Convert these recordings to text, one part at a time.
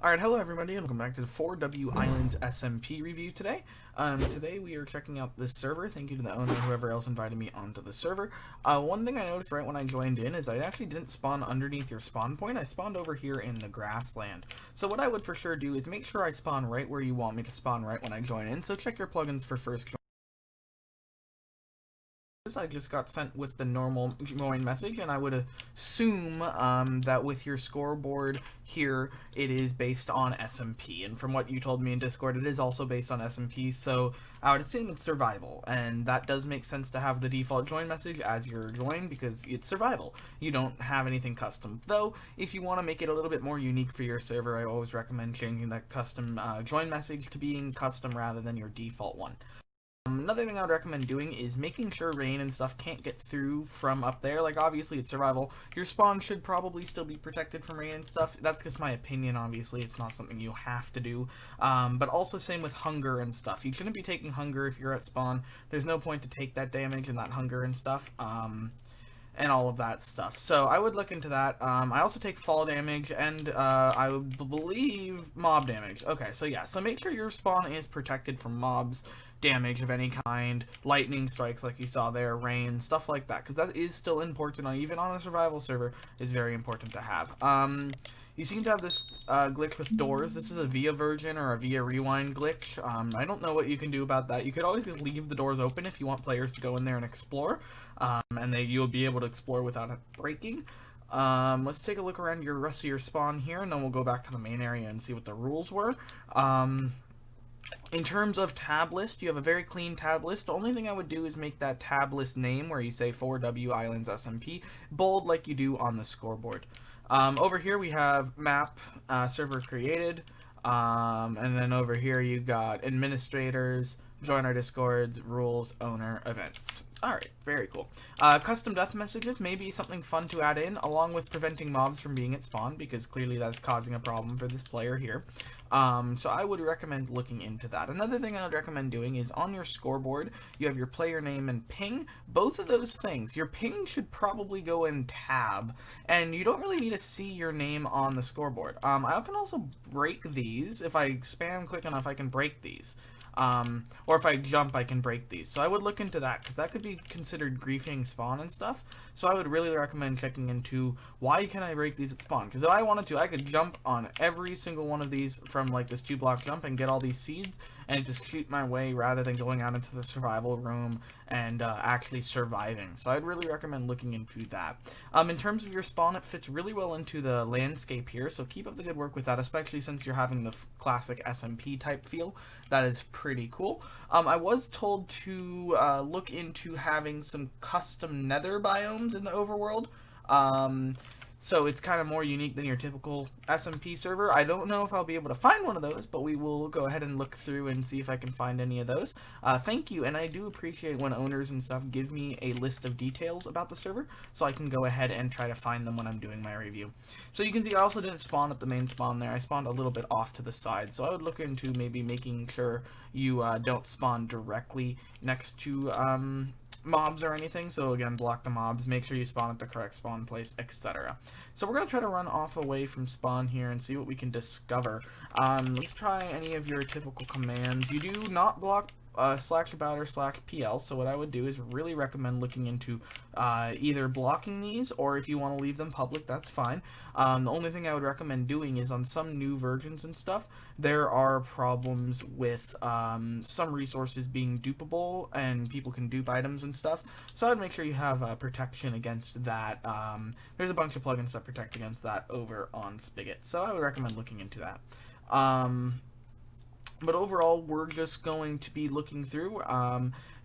Alright, hello everybody, and welcome back to the 4wislandsmc review today. Today we are checking out this server. Thank you to the owner and whoever else invited me onto the server. One thing I noticed right when I joined in is I actually didn't spawn underneath your spawn point. I spawned over here in the grassland. So what I would for sure do is make sure I spawn right where you want me to spawn right when I join in. So check your plugins for first join. I just got sent with the normal join message, and I would assume that with your scoreboard here, it is based on SMP. And from what you told me in Discord, it is also based on SMP, so I would assume it's survival. And that does make sense to have the default join message as your join, because it's survival. You don't have anything custom. Though, if you want to make it a little bit more unique for your server, I always recommend changing that custom join message to being custom rather than your default one. Another thing I would recommend doing is making sure rain and stuff can't get through from up there. Like, obviously it's survival. Your spawn should probably still be protected from rain and stuff. That's just my opinion, obviously. It's not something you have to do. But also same with hunger and stuff. You shouldn't be taking hunger if you're at spawn. There's no point to take that damage and that hunger and stuff. And all of that stuff. So I would look into that. I also take fall damage and I would believe mob damage. Okay, so yeah, so make sure your spawn is protected from mobs damage of any kind, lightning strikes like you saw there, rain, stuff like that, because that is still important, even on a survival server, is very important to have. You seem to have this glitch with doors. This is a via version or a via rewind glitch. I don't know what you can do about that. You could always just leave the doors open if you want players to go in there and explore, and you'll be able to explore without it breaking. Let's take a look around your rest of your spawn here, and then we'll go back to the main area and see what the rules were. In terms of tab list, you have a very clean tab list. The only thing I would do is make that tab list name where you say 4wislandsmc bold like you do on the scoreboard. Over here we have map, server created, and then over here you got administrators, join our discords, rules, owner, events. Alright, very cool. Custom death messages may be something fun to add in, along with preventing mobs from being at spawn, because clearly that's causing a problem for this player here. So I would recommend looking into that. Another thing I would recommend doing is on your scoreboard, you have your player name and ping. Both of those things, your ping should probably go in tab, and you don't really need to see your name on the scoreboard. I can also break these. If I spam quick enough, I can break these. Or if I jump, I can break these. So I would look into that, because that could be considered griefing spawn and stuff. So I would really recommend checking into why can I break these at spawn. Because if I wanted to, I could jump on every single one of these from like this 2-block jump and get all these seeds and just shoot my way rather than going out into the survival room and actually surviving. So I'd really recommend looking into that. In terms of your spawn, it fits really well into the landscape here, so keep up the good work with that, especially since you're having the classic SMP type feel. That is pretty cool. I was told to look into having some custom nether biomes in the overworld. So it's kind of more unique than your typical SMP server. I don't know if I'll be able to find one of those, but we will go ahead and look through and see if I can find any of those. Thank you, and I do appreciate when owners and stuff give me a list of details about the server, so I can go ahead and try to find them when I'm doing my review. So you can see I also didn't spawn at the main spawn there. I spawned a little bit off to the side, so I would look into maybe making sure you don't spawn directly next to mobs or anything. So again, block the mobs, make sure you spawn at the correct spawn place, etc. So we're going to try to run off away from spawn here and see what we can discover. Let's try any of your typical commands. You do not block /about or /pl, so what I would do is really recommend looking into either blocking these, or if you want to leave them public, that's fine. The only thing I would recommend doing is on some new versions and stuff, there are problems with some resources being dupable, and people can dupe items and stuff, so I'd make sure you have protection against that. There's a bunch of plugins that protect against that over on Spigot, so I would recommend looking into that. But overall, we're just going to be looking through.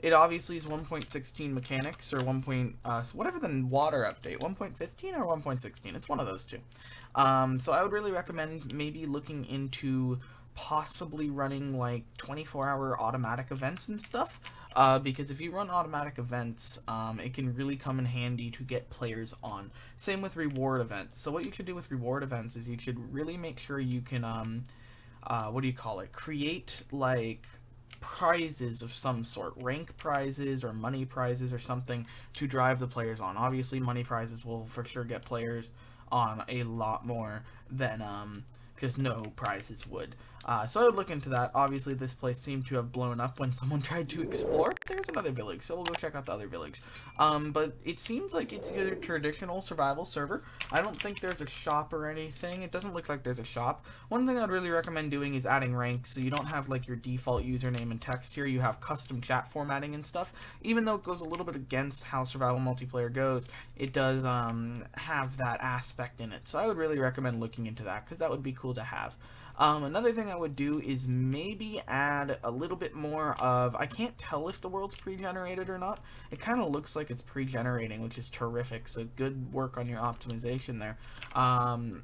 It obviously is 1.16 mechanics, or whatever the water update, 1.15 or 1.16. It's one of those two. So I would really recommend maybe looking into possibly running like 24-hour automatic events and stuff. Because if you run automatic events, it can really come in handy to get players on. Same with reward events. So what you should do with reward events is you should really make sure you can create like prizes of some sort, rank prizes or money prizes or something to drive the players on. Obviously money prizes will for sure get players on a lot more than just no prizes would. So I would look into that. Obviously, this place seemed to have blown up when someone tried to explore. There's another village, so we'll go check out the other village. But it seems like it's your traditional survival server. I don't think there's a shop or anything. It doesn't look like there's a shop. One thing I'd really recommend doing is adding ranks, so you don't have like your default username and text here. You have custom chat formatting and stuff. Even though it goes a little bit against how survival multiplayer goes, it does have that aspect in it. So I would really recommend looking into that, because that would be cool to have. Another thing I would do is maybe add a little bit more of, I can't tell if the world's pre-generated or not. It kind of looks like it's pre-generating, which is terrific, so good work on your optimization there.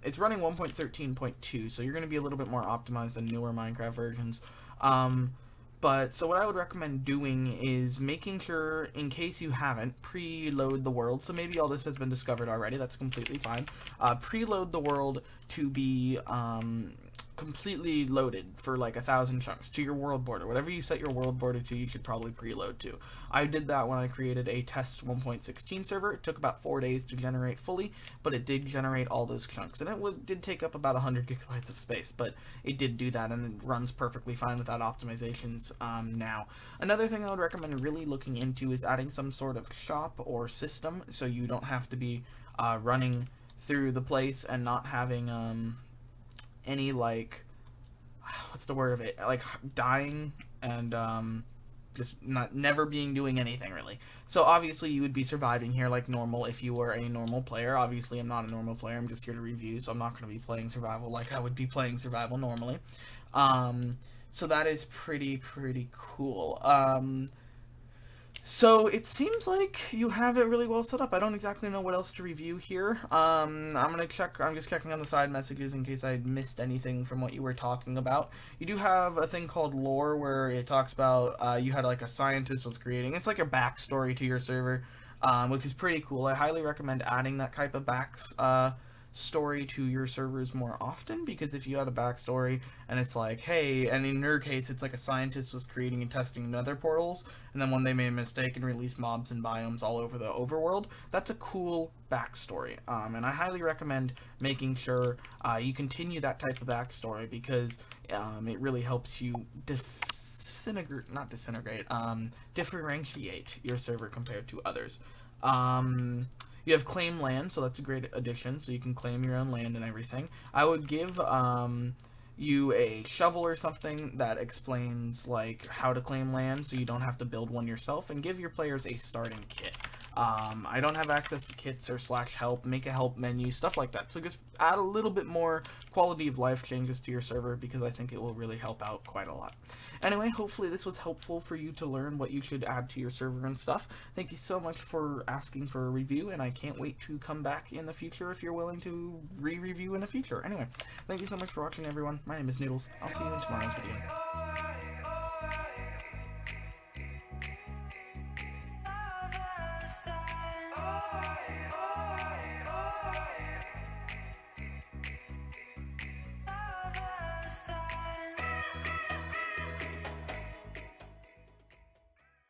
It's running 1.13.2, so you're going to be a little bit more optimized than newer Minecraft versions. So what I would recommend doing is making sure, in case you haven't, preload the world. So maybe all this has been discovered already, that's completely fine. Preload the world to be completely loaded for like 1,000 chunks to your world border. Whatever you set your world border to, you should probably preload to. I did that when I created a test 1.16 server. It took about 4 days to generate fully, but it did generate all those chunks, and it did take up about 100 gigabytes of space, but it did do that, and it runs perfectly fine without optimizations now. Another thing I would recommend really looking into is adding some sort of shop or system, so you don't have to be running through the place and not having any, like, what's the word of it, like dying and just never doing anything really. So obviously you would be surviving here like normal if you were a normal player. Obviously I'm not a normal player, I'm just here to review, so I'm not going to be playing survival like I would be playing survival normally. So that is pretty cool. So it seems like you have it really well set up. I don't exactly know what else to review here. I'm just checking on the side messages in case I missed anything from what you were talking about. You do have a thing called lore where it talks about you had like a scientist was creating. It's like a backstory to your server, which is pretty cool. I highly recommend adding that type of story to your servers more often, because if you had a backstory and it's like, hey, and in your case it's like a scientist was creating and testing nether portals, and then when they made a mistake and released mobs and biomes all over the overworld, that's a cool backstory. And I highly recommend making sure you continue that type of backstory, because it really helps you differentiate your server compared to others. You have claim land, so that's a great addition, so you can claim your own land and everything. I would give you a shovel or something that explains like how to claim land, so you don't have to build one yourself, and give your players a starting kit. I don't have access to kits or /help, make a help menu, stuff like that. So just add a little bit more quality of life changes to your server, because I think it will really help out quite a lot. Anyway, hopefully this was helpful for you to learn what you should add to your server and stuff. Thank you so much for asking for a review, and I can't wait to come back in the future if you're willing to re-review in the future. Anyway, thank you so much for watching, everyone. My name is Noodles. I'll see you in tomorrow's video.